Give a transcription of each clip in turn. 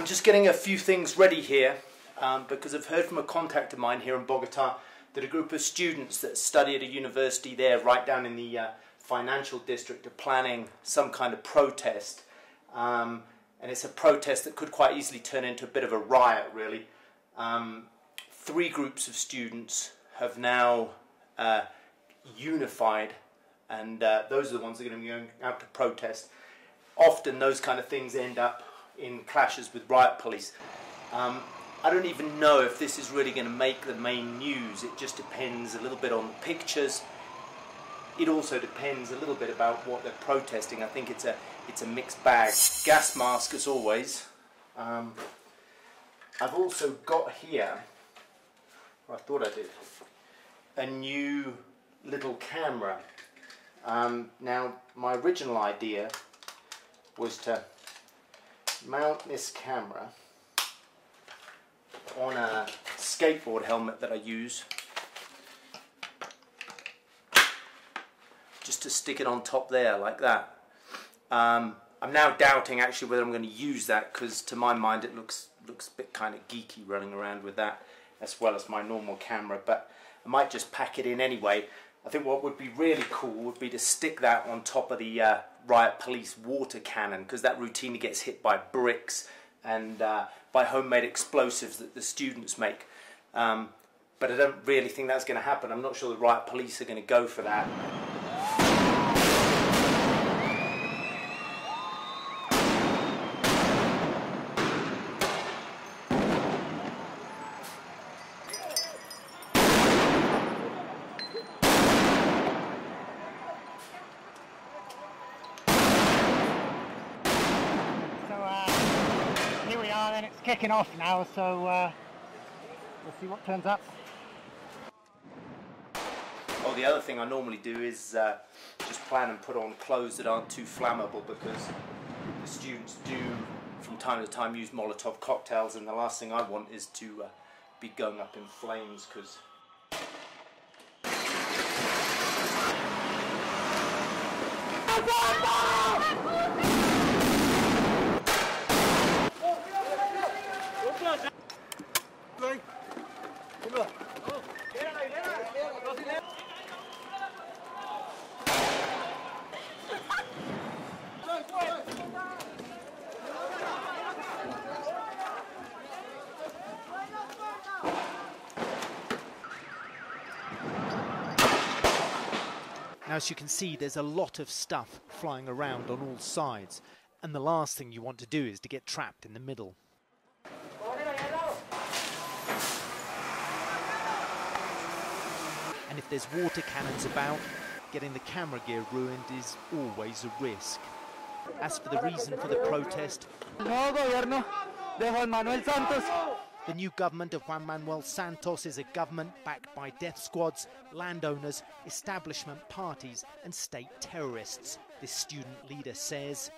just getting a few things ready here because I've heard from a contact of mine here in Bogota that a group of students that study at a university there right down in the financial district are planning some kind of protest, and it's a protest that could quite easily turn into a bit of a riot, really. 3 groups of students have now unified, and those are the ones that are going to be going out to protest. Often those kind of things end up in clashes with riot police. I don't even know if this is really going to make the main news. It just depends a little bit on the pictures. It also depends a little bit about what they're protesting. I think it's a mixed bag. Gas mask as always. I've also got here, or I thought I did, a new little camera. Now my original idea was to mount this camera on a skateboard helmet that I use, just to stick it on top there like that. I'm now doubting actually whether I'm going to use that, because to my mind it looks a bit kind of geeky running around with that as well as my normal camera, but I might just pack it in anyway. I think what would be really cool would be to stick that on top of the riot police water cannon, because that routinely gets hit by bricks and by homemade explosives that the students make. But I don't really think that's going to happen. I'm not sure the riot police are going to go for that. Here we are, and it's kicking off now, so we'll see what turns up. Oh, the other thing I normally do is just plan and put on clothes that aren't too flammable, because the students do from time to time use Molotov cocktails, and the last thing I want is to be going up in flames, because Now, as you can see, there's a lot of stuff flying around on all sides, and the last thing you want to do is to get trapped in the middle. And if there's water cannons about, getting the camera gear ruined is always a risk. As for the reason for the protest, the new government of Juan Manuel Santos is a government backed by death squads, landowners, establishment parties and state terrorists, this student leader says.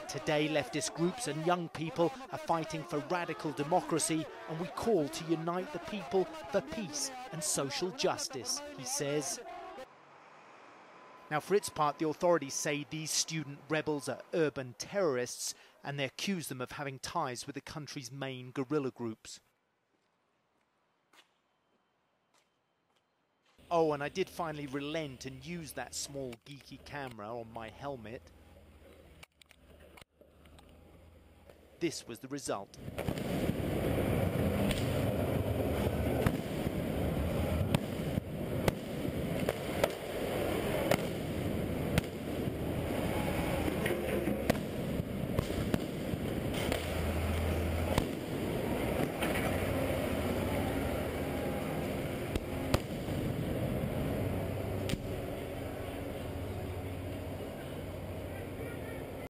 Today, leftist groups and young people are fighting for radical democracy, and we call to unite the people for peace and social justice, he says. Now, for its part, the authorities say these student rebels are urban terrorists, and they accuse them of having ties with the country's main guerrilla groups. Oh, and I did finally relent and use that small geeky camera on my helmet. This was the result.